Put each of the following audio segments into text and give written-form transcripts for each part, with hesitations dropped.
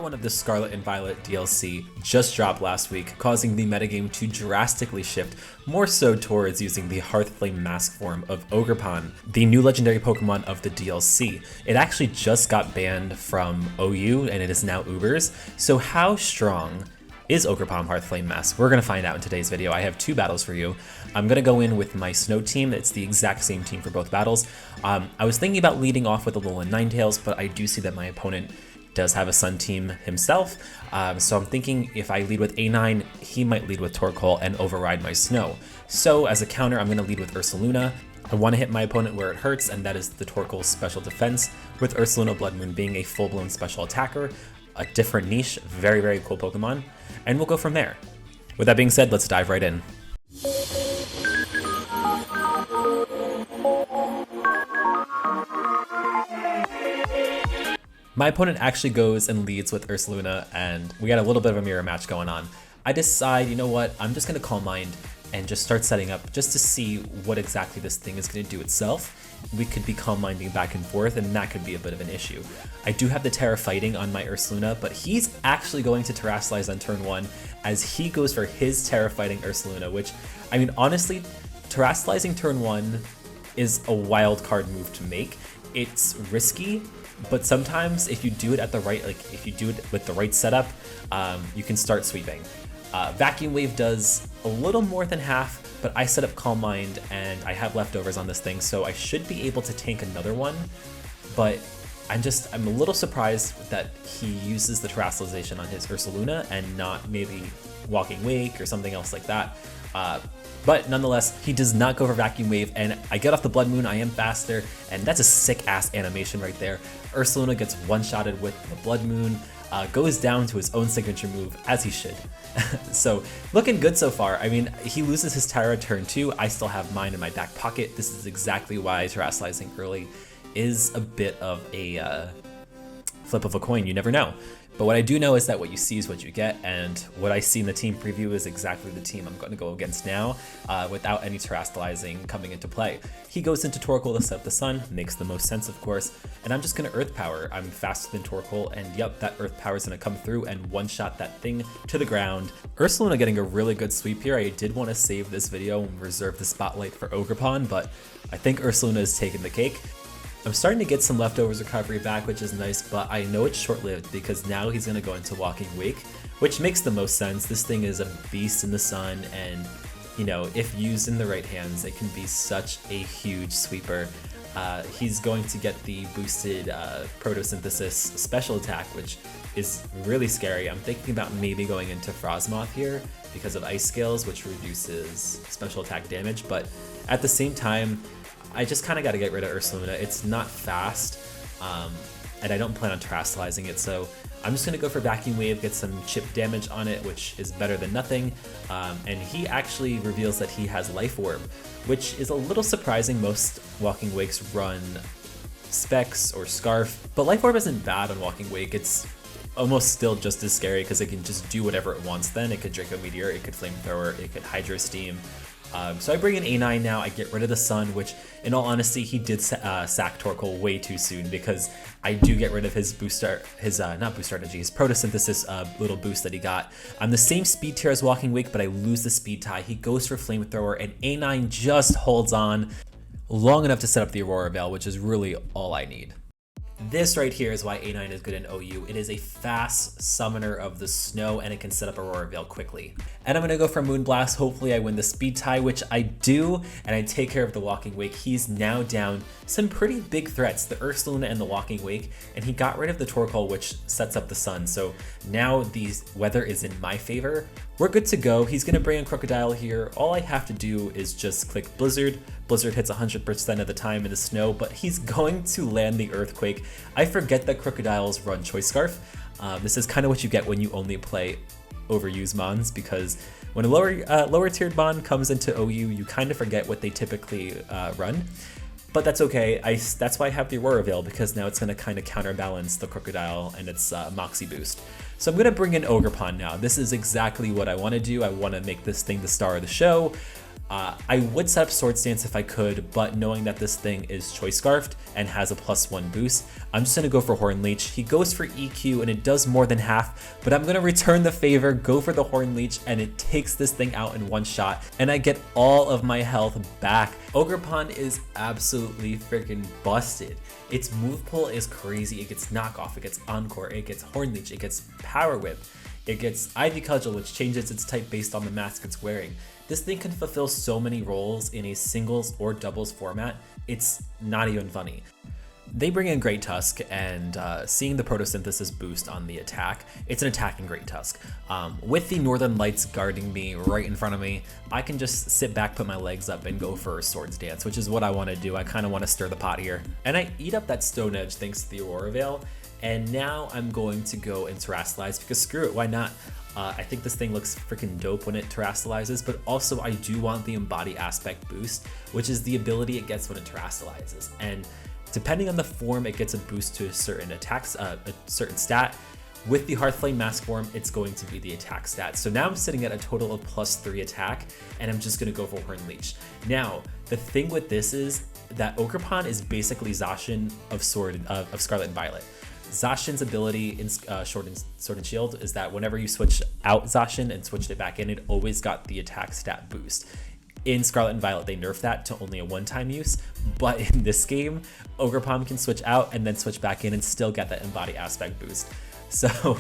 Part 1 of the Scarlet and Violet DLC just dropped last week, causing the metagame to drastically shift more so towards using the Hearthflame mask form of Ogerpon, the new legendary Pokemon of the DLC. It actually just got banned from OU and it is now Ubers, so how strong is Ogerpon Hearthflame mask? We're going to find out in today's video. I have two battles for you. I'm going to go in with my Snow team. It's the exact same team for both battles. I was thinking about leading off with Alolan Ninetales, but I do see that my opponent does have a Sun team himself, so I'm thinking if I lead with A9, he might lead with Torkoal and override my Snow. So as a counter, I'm going to lead with Ursaluna. I want to hit my opponent where it hurts, and that is the Torkoal's special defense, with Ursaluna Blood Moon being a full-blown special attacker, a different niche, very, very cool Pokemon, and we'll go from there. With that being said, let's dive right in. My opponent actually goes and leads with Ursaluna, and we got a little bit of a mirror match going on. I decide, you know what, I'm just going to Calm Mind and just start setting up just to see what exactly this thing is going to do itself. We could be Calm Minding back and forth, and that could be a bit of an issue. I do have the Terra Fighting on my Ursaluna, but he's actually going to Terrasilize on turn 1 as he goes for his Terra Fighting Ursaluna, which, I mean, honestly, Terrasilizing turn 1 is a wild card move to make. It's risky, but sometimes if you do it at the right, if you do it with the right setup, you can start sweeping. Vacuum Wave does a little more than half, but I set up Calm Mind and I have leftovers on this thing, so I should be able to tank another one, but I'm a little surprised that he uses the Terrasilization on his Ursaluna and not maybe Walking Wake or something else like that. But nonetheless, he does not go for Vacuum Wave, and I get off the Blood Moon, I am faster, and that's a sick-ass animation right there. Ursaluna gets one-shotted with the Blood Moon, goes down to his own signature move, as he should. So, looking good so far. I mean, he loses his Tyra turn 2, I still have mine in my back pocket. This is exactly why Terrasilizing early is a bit of a flip of a coin, you never know. But what I do know is that what you see is what you get, and what I see in the team preview is exactly the team I'm going to go against now, without any Terrasilizing coming into play. He goes into Torkoal to set up the Sun, makes the most sense of course, and I'm just going to Earth Power. I'm faster than Torkoal, and yep, that Earth Power is going to come through and one-shot that thing to the ground. Ursaluna getting a really good sweep here. I did want to save this video and reserve the spotlight for Ogerpon, but I think Ursaluna is taking the cake. I'm starting to get some leftovers recovery back, which is nice, but I know it's short-lived because now he's going to go into Walking Wake, which makes the most sense. This thing is a beast in the sun, and you know, if used in the right hands, it can be such a huge sweeper. He's going to get the boosted Photosynthesis special attack, which is really scary. I'm thinking about maybe going into Frostmoth here because of Ice Scales, which reduces special attack damage, but at the same time, I just kind of got to get rid of Ursaluna. It's not fast, and I don't plan on Terrasilizing it, so I'm just going to go for Vacuum Wave, get some chip damage on it, which is better than nothing, and he actually reveals that he has Life Orb, which is a little surprising. Most Walking Wakes run Specs or Scarf, but Life Orb isn't bad on Walking Wake. It's almost still just as scary because it can just do whatever it wants then. It could Draco Meteor, it could Flamethrower, it could Hydro Steam. So I bring in A9 now, I get rid of the Sun, which in all honesty, he did sack Torkoal way too soon because I do get rid of his not booster energy, his Photosynthesis little boost that he got. I'm the same speed tier as Walking Wake, but I lose the speed tie. He goes for Flamethrower, and A9 just holds on long enough to set up the Aurora Veil, which is really all I need. This right here is why A9 is good in OU. It is a fast summoner of the snow, and it can set up Aurora Veil quickly. And I'm going to go for Moonblast. Hopefully I win the speed tie, which I do, and I take care of the Walking Wake. He's now down some pretty big threats, the Ursaluna and the Walking Wake, and he got rid of the Torkoal, which sets up the Sun. So now the weather is in my favor. We're good to go. He's going to bring in Crocodile here. All I have to do is just click Blizzard. Blizzard hits 100% of the time in the snow, but he's going to land the Earthquake. I forget that Crocodiles run Choice Scarf. This is kind of what you get when you only play overused mons, because when a lower tiered mon comes into OU, you kind of forget what they typically run. But that's okay. That's why I have the Aurora Veil, because now it's going to kind of counterbalance the Crocodile and its Moxie boost. So I'm going to bring in Ogerpon now. This is exactly what I want to do. I want to make this thing the star of the show. I would set up Sword Stance if I could, but knowing that this thing is Choice Scarfed and has a +1 boost, I'm just gonna go for Horn Leech. He goes for EQ and it does more than half, but I'm gonna return the favor, go for the Horn Leech, and it takes this thing out in one shot, and I get all of my health back. Ogerpon is absolutely freaking busted. Its move pool is crazy. It gets Knockoff, it gets Encore, it gets Horn Leech, it gets Power Whip, it gets Ivy Cudgel, which changes its type based on the mask it's wearing. This thing can fulfill so many roles in a singles or doubles format, it's not even funny. They bring in Great Tusk, and seeing the Photosynthesis boost on the attack, it's an attacking Great Tusk. With the Northern Lights guarding me right in front of me, I can just sit back, put my legs up, and go for a Swords Dance, which is what I want to do. I kind of want to stir the pot here. And I eat up that Stone Edge thanks to the Aurora Veil, and now I'm going to go and Terrasilize, because screw it, why not? I think this thing looks freaking dope when it Terrasilises, but also I do want the Embody Aspect boost, which is the ability it gets when it Terrasilises. And depending on the form, it gets a boost to a certain a certain stat. With the Hearthflame mask form, it's going to be the attack stat. So now I'm sitting at a total of +3 attack, and I'm just gonna go for Horn Leech. Now, the thing with this is that Ogerpon is basically Zacian of Scarlet and Violet. Zacian's ability in Sword and Shield is that whenever you switch out Zacian and switched it back in, it always got the attack stat boost. In Scarlet and Violet, they nerfed that to only a one-time use, but in this game, Ogerpon can switch out and then switch back in and still get that Embody Aspect boost. So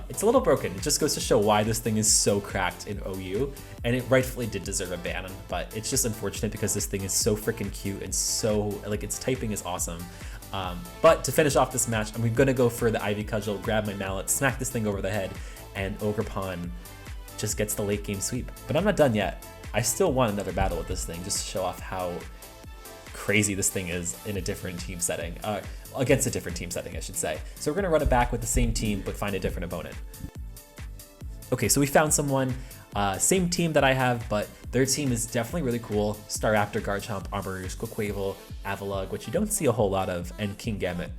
it's a little broken. It just goes to show why this thing is so cracked in OU, and it rightfully did deserve a ban, but it's just unfortunate because this thing is so freaking cute and so, like, its typing is awesome. But to finish off this match, I'm gonna go for the Ivy Cudgel, grab my mallet, smack this thing over the head, and Ogerpon just gets the late game sweep. But I'm not done yet. I still want another battle with this thing just to show off how crazy this thing is in a different team setting, against a different team setting, I should say. So we're gonna run it back with the same team, but find a different opponent. Okay, so we found someone, same team that I have, but their team is definitely really cool. Staraptor, Garchomp, Armoroost, Quaquaval, Avalugg, which you don't see a whole lot of, and Kingambit.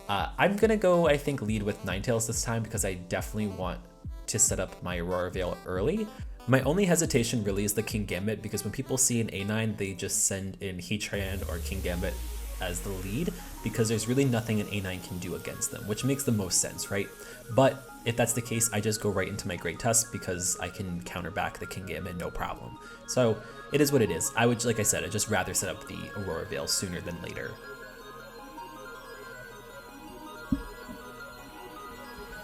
I'm gonna go, I think, lead with Ninetales this time because I definitely want to set up my Aurora Veil early. My only hesitation really is the Kingambit, because when people see an A9, they just send in Heatran or Kingambit as the lead, because there's really nothing an A9 can do against them, which makes the most sense, right? But if that's the case, I just go right into my Great Tusk because I can counter back the Kingambit no problem. So it is what it is. I would, like I said, I'd just rather set up the Aurora Veil sooner than later.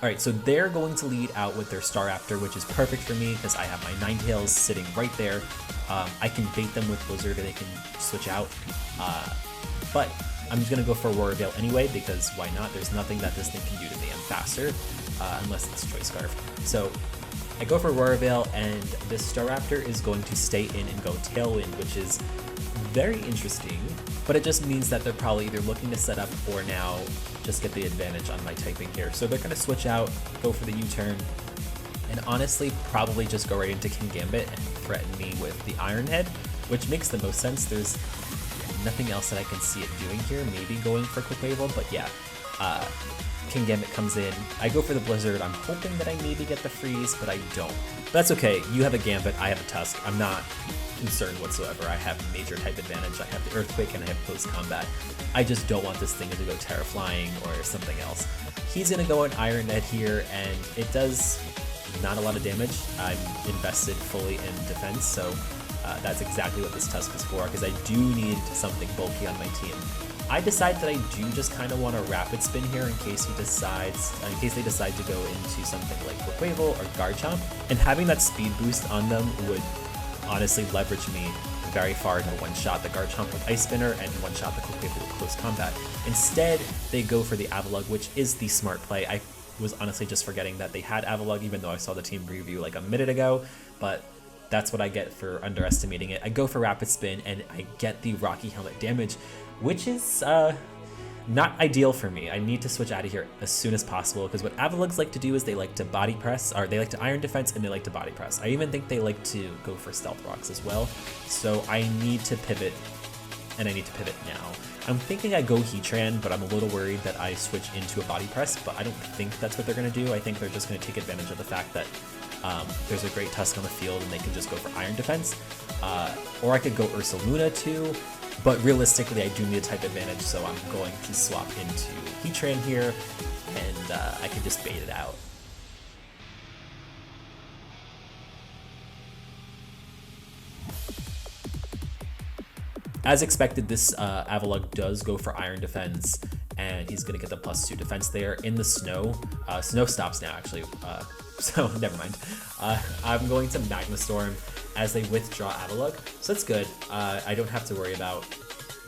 Alright, so they're going to lead out with their Staraptor, which is perfect for me because I have my Ninetales sitting right there. I can bait them with Blizzard and they can switch out. But I'm just going to go for Aurora Veil anyway because why not? There's nothing that this thing can do to me. I'm faster, unless it's Choice Scarf. So I go for Aurora Veil, and this Staraptor is going to stay in and go Tailwind, which is very interesting, but it just means that they're probably either looking to set up or now just get the advantage on my typing here. So they're going to switch out, go for the U-turn, and honestly probably just go right into Kingambit and threaten me with the Iron Head, which makes the most sense. There's nothing else that I can see it doing here, maybe going for Quaquaval, but yeah. Kingambit comes in, I go for the Blizzard, I'm hoping that I maybe get the freeze, but I don't. But that's okay, you have a Gambit, I have a Tusk, I'm not concerned whatsoever. I have major type advantage, I have the Earthquake, and I have close combat. I just don't want this thing to go Terra Flying or something else. He's gonna go an Iron Net here, and it does not a lot of damage. I'm invested fully in defense, so that's exactly what this Tusk is for, because I do need something bulky on my team. I decide that I do just kind of want a Rapid Spin here in case they decide to go into something like Quaquaval or Garchomp, and having that speed boost on them would honestly leverage me very far to one-shot the Garchomp with Ice Spinner and one-shot the Quaquaval with Close Combat. Instead, they go for the Avalugg, which is the smart play. I was honestly just forgetting that they had Avalugg, even though I saw the team preview like a minute ago, but that's what I get for underestimating it. I go for Rapid Spin, and I get the Rocky Helmet damage, which is not ideal for me. I need to switch out of here as soon as possible, because what Avaluggs like to do is they like to body press, or they like to Iron Defense, and they like to body press. I even think they like to go for Stealth Rocks as well, so I need to pivot, and I need to pivot now. I'm thinking I go Heatran, but I'm a little worried that I switch into a body press, but I don't think that's what they're going to do. I think they're just going to take advantage of the fact that there's a great Tusk on the field and they can just go for Iron Defense. Or I could go Ursaluna too, but realistically I do need a type advantage, so I'm going to swap into Heatran here, and I can just bait it out. As expected, this Avalugg does go for Iron Defense, and he's going to get the +2 defense there in the snow. Snow stops now, actually, so never mind. I'm going to Magma Storm as they withdraw Avalugg, so that's good. I don't have to worry about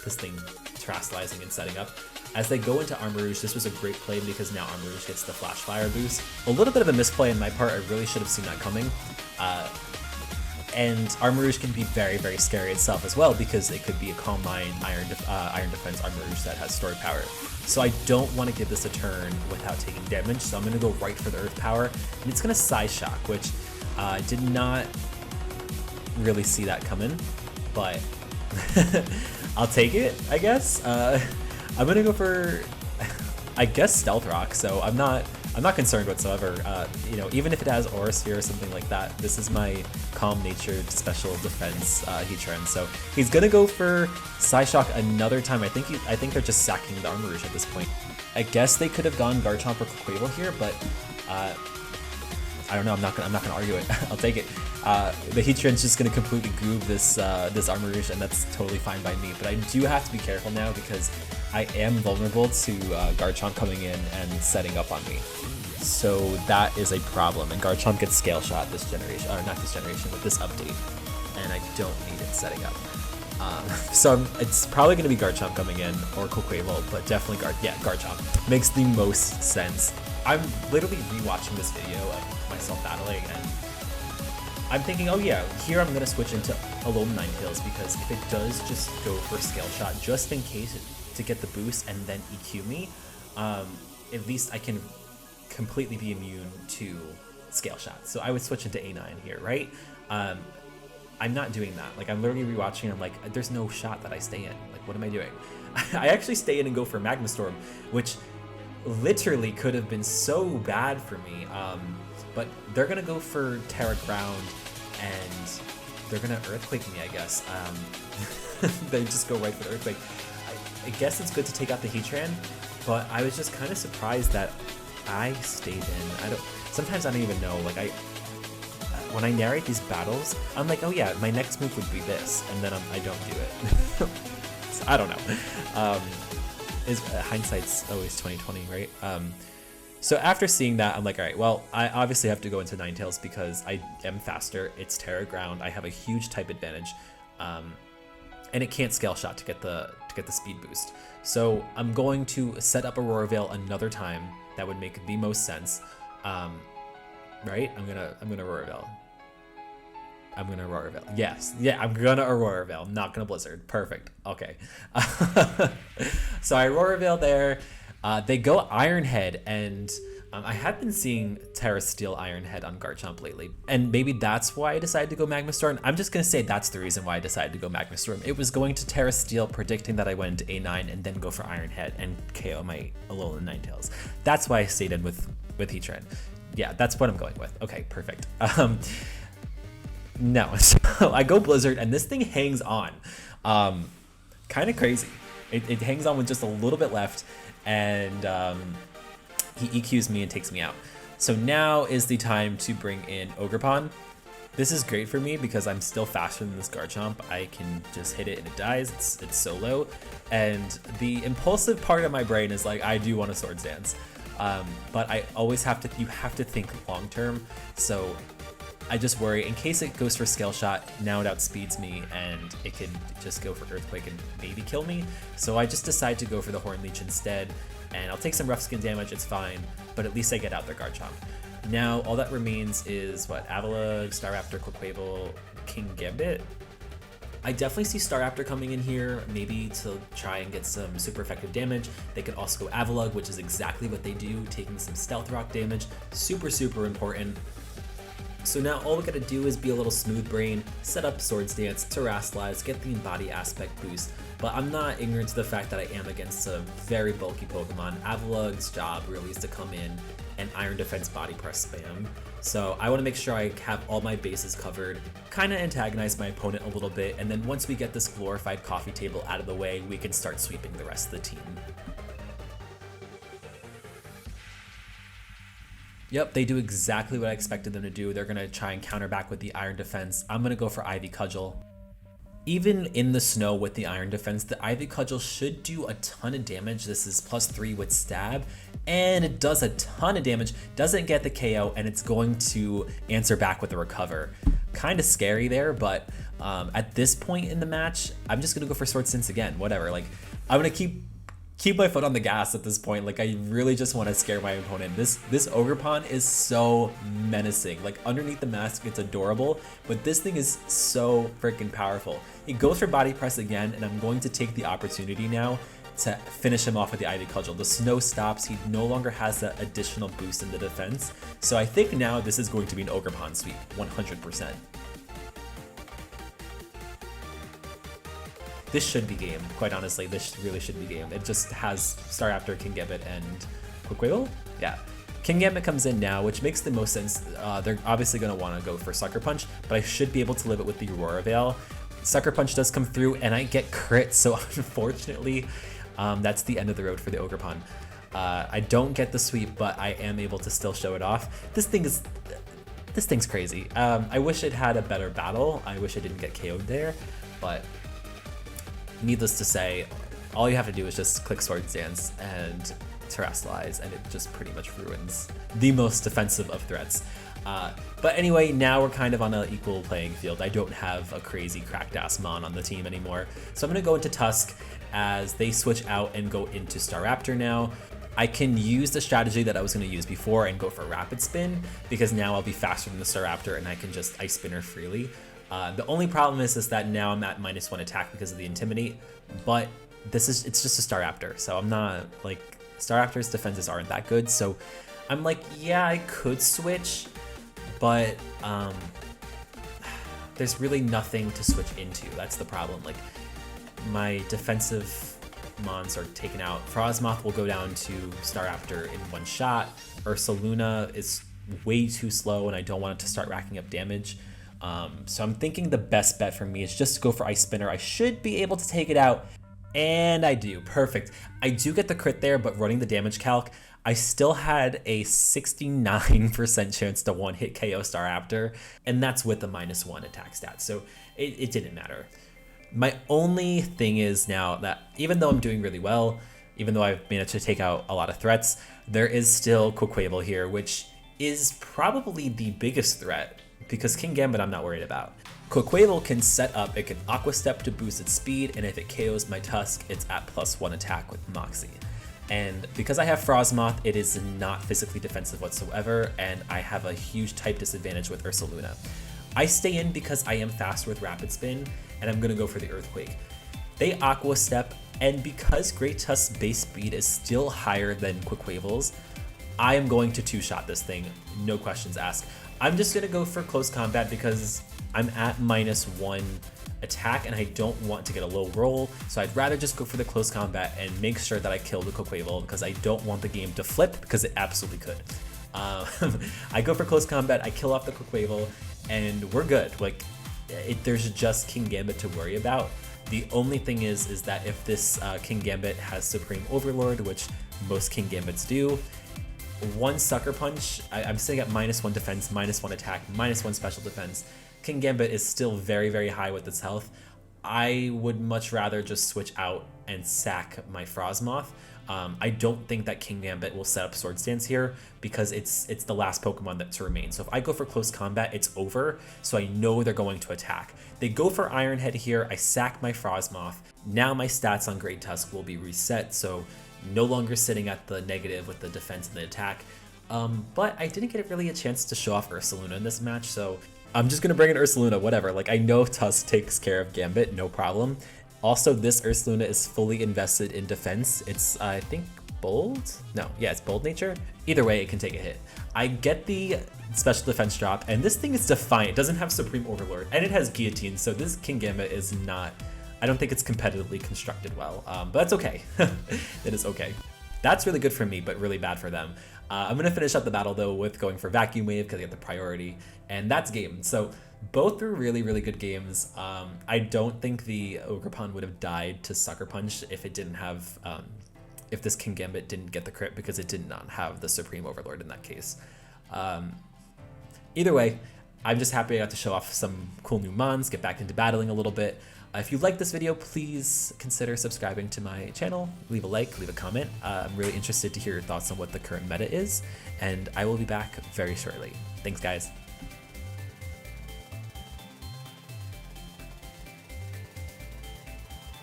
this thing terastallizing and setting up. As they go into Armarouge, this was a great play because now Armarouge gets the Flash Fire boost. A little bit of a misplay on my part, I really should have seen that coming. And Armarouge can be very, very scary itself as well because it could be a Calm Mind, Iron Defense Armarouge that has story power. So I don't want to give this a turn without taking damage, so I'm going to go right for the Earth Power, and it's going to Psy Shock, which did not really see that coming, but I'll take it, I guess. I'm going to go for, I guess, Stealth Rock, so I'm not concerned whatsoever. You know, even if it has Aura Sphere or something like that, this is my calm-natured special defense Heatran. So he's gonna go for Psyshock another time. I think they're just sacking the Armarouge at this point. I guess they could have gone Garchomp or Quavel here, but I don't know. I'm not gonna argue it. I'll take it. The Heatran's just gonna completely groove this this Armarouge, and that's totally fine by me. But I do have to be careful now because I am vulnerable to Garchomp coming in and setting up on me. So that is a problem, and Garchomp gets Scale Shot this generation, or not this generation, but this update, and I don't need it setting up. So it's probably going to be Garchomp coming in, or Quavel, but definitely Garchomp. Makes the most sense. I'm literally rewatching this video of myself battling, and I'm thinking, oh yeah, here I'm going to switch into Alolan Ninetales, because if it does just go for Scale Shot, just in case to get the boost and then EQ me, at least I can completely be immune to Scale Shot. So I would switch into A9 here, right? I'm not doing that. Like, I'm literally rewatching and I'm like, there's no shot that I stay in. Like, what am I doing? I actually stay in and go for Magma Storm, which literally could have been so bad for me. But they're gonna go for Terra Ground and they're gonna Earthquake me, I guess. They just go right for the Earthquake. I guess it's good to take out the Heatran, but I was just kind of surprised that I stayed in. Sometimes I don't even know, like when I narrate these battles, I'm like, oh yeah, my next move would be this, and then I don't do it. So I don't know. Hindsight's always 20/20, right? So after seeing that, I'm like, all right, well, I obviously have to go into Ninetales because I am faster. It's Terra Ground. I have a huge type advantage, and it can't Scale Shot to get the speed boost. So I'm going to set up Aurora Veil another time. That would make the most sense, right? I'm gonna Aurora Veil. I'm gonna Aurora Veil. Yes, yeah, I'm gonna Aurora Veil. Not gonna Blizzard. Perfect. Okay. So I Aurora Veil there. They go Iron Head, and I have been seeing Terra Steel Iron Head on Garchomp lately, and maybe that's why I decided to go Magma Storm. I'm just gonna say that's the reason why I decided to go Magma Storm. It was going to Terra Steel, predicting that I went into A9 and then go for Iron Head and KO my Alolan Ninetales. That's why I stayed in with Heatran. Yeah, that's what I'm going with. Okay, perfect. No, so I go Blizzard, and this thing hangs on. Kind of crazy. It hangs on with just a little bit left, and he EQs me and takes me out. So now is the time to bring in Ogerpon. This is great for me because I'm still faster than this Garchomp. I can just hit it and it dies. It's solo. And the impulsive part of my brain is like, I do want a Swords Dance. But I always have to think long term. So I just worry in case it goes for Scale Shot, now it outspeeds me and it could just go for Earthquake and maybe kill me. So I just decide to go for the Horn Leech instead, and I'll take some rough skin damage, it's fine, but at least I get out their Garchomp. Now all that remains is what? Avalugg, Staraptor, Quaquaval, King Gambit. I definitely see Staraptor coming in here, maybe to try and get some super effective damage. They could also go Avalugg, which is exactly what they do, taking some Stealth Rock damage. Super, super important. So now all we gotta do is be a little smooth brain, set up Swords Dance, Terastallize, get the Embody Aspect boost, but I'm not ignorant to the fact that I am against a very bulky Pokemon. Avalugg's job really is to come in and Iron Defense body press spam. So I want to make sure I have all my bases covered, kind of antagonize my opponent a little bit, and then once we get this glorified coffee table out of the way, we can start sweeping the rest of the team. Yep, they do exactly what I expected them to do. They're going to try and counter back with the Iron Defense. I'm going to go for Ivy Cudgel. Even in the snow with the Iron Defense, the Ivy Cudgel should do a ton of damage. This is +3 with stab, and it does a ton of damage, doesn't get the KO, and it's going to answer back with the recover. Kind of scary there, but at this point in the match, I'm just gonna go for Sword Stance again, whatever. Like, I'm gonna keep my foot on the gas at this point. Like, I really just want to scare my opponent. This Ogerpon is so menacing. Like, underneath the mask, it's adorable, but this thing is so freaking powerful. He goes for body press again, and I'm going to take the opportunity now to finish him off with the Ivy Cudgel. The snow stops. He no longer has that additional boost in the defense. So I think now this is going to be an Ogerpon sweep, 100%. This should be game, quite honestly. This really should be game. It just has Staraptor, King Gambit, and Quaquaval? Yeah. King Gambit comes in now, which makes the most sense. They're obviously going to want to go for Sucker Punch, but I should be able to live it with the Aurora Veil. Sucker Punch does come through, and I get crit, so unfortunately, that's the end of the road for the Ogerpon. I don't get the sweep, but I am able to still show it off. This thing's crazy. I wish it had a better battle. I wish I didn't get KO'd there, but needless to say, all you have to do is just click Sword Stance and Terrestrialize, and it just pretty much ruins the most defensive of threats. But anyway, now we're kind of on an equal playing field. I don't have a crazy cracked ass Mon on the team anymore. So I'm gonna go into Tusk as they switch out and go into Staraptor now. I can use the strategy that I was gonna use before and go for Rapid Spin, because now I'll be faster than the Staraptor and I can just Ice Spin her freely. The only problem is that now I'm at -1 attack because of the Intimidate, but it's just a Staraptor, so I'm not, like, Staraptor's defenses aren't that good, so I'm like, yeah, I could switch, but there's really nothing to switch into. That's the problem. Like, my defensive mons are taken out. Frostmoth will go down to Staraptor in one shot. Ursaluna is way too slow and I don't want it to start racking up damage. So I'm thinking the best bet for me is just to go for Ice Spinner. I should be able to take it out, and I do. Perfect. I do get the crit there, but running the damage calc, I still had a 69% chance to one-hit KO Staraptor, and that's with the -1 attack stat, so it didn't matter. My only thing is now that even though I'm doing really well, even though I've managed to take out a lot of threats, there is still Quaquaval here, which is probably the biggest threat, because King Gambit I'm not worried about. Quaquaval can set up, it can Aqua Step to boost its speed, and if it KOs my Tusk, it's at +1 attack with Moxie. And because I have Frostmoth, it is not physically defensive whatsoever, and I have a huge type disadvantage with Ursaluna. I stay in because I am faster with Rapid Spin, and I'm gonna go for the Earthquake. They Aqua Step, and because Great Tusk's base speed is still higher than Quaquaval's, I am going to two-shot this thing, no questions asked. I'm just gonna go for close combat because I'm at -1 attack and I don't want to get a low roll, so I'd rather just go for the close combat and make sure that I kill the Quaquaval because I don't want the game to flip, because it absolutely could. I go for close combat, I kill off the Quaquaval, and we're good. Like, there's just King Gambit to worry about. The only thing is that if this King Gambit has Supreme Overlord, which most King Gambits do, one Sucker Punch, I'm sitting at -1 defense, -1 attack, -1 special defense. King Gambit is still very, very high with its health. I would much rather just switch out and sack my Frostmoth. I don't think that King Gambit will set up Sword Stance here because it's the last Pokemon that to remain. So if I go for close combat, it's over, so I know they're going to attack. They go for Iron Head here, I sack my Frostmoth. Now my stats on Great Tusk will be reset, so no longer sitting at the negative with the defense and the attack. But I didn't get really a chance to show off Ursaluna in this match, so I'm just gonna bring in Ursaluna, whatever. Like, I know Tusk takes care of Gambit, no problem. Also, this Ursaluna is fully invested in defense. It's, I think, bold? No, yeah, it's bold nature. Either way, it can take a hit. I get the special defense drop, and this thing is Defiant. It doesn't have Supreme Overlord, and it has Guillotine, so this King Gambit is not, I don't think it's competitively constructed well, but that's okay. It is okay. That's really good for me, but really bad for them. I'm going to finish up the battle though with going for Vacuum Wave because I get the priority, and that's game. So both were really, really good games. I don't think the Ogerpon would have died to Sucker Punch if it didn't have, if this King Gambit didn't get the crit, because it did not have the Supreme Overlord in that case. Either way, I'm just happy I got to show off some cool new mons, get back into battling a little bit. If you like this video, please consider subscribing to my channel, leave a like, leave a comment. I'm really interested to hear your thoughts on what the current meta is, and I will be back very shortly. Thanks, guys.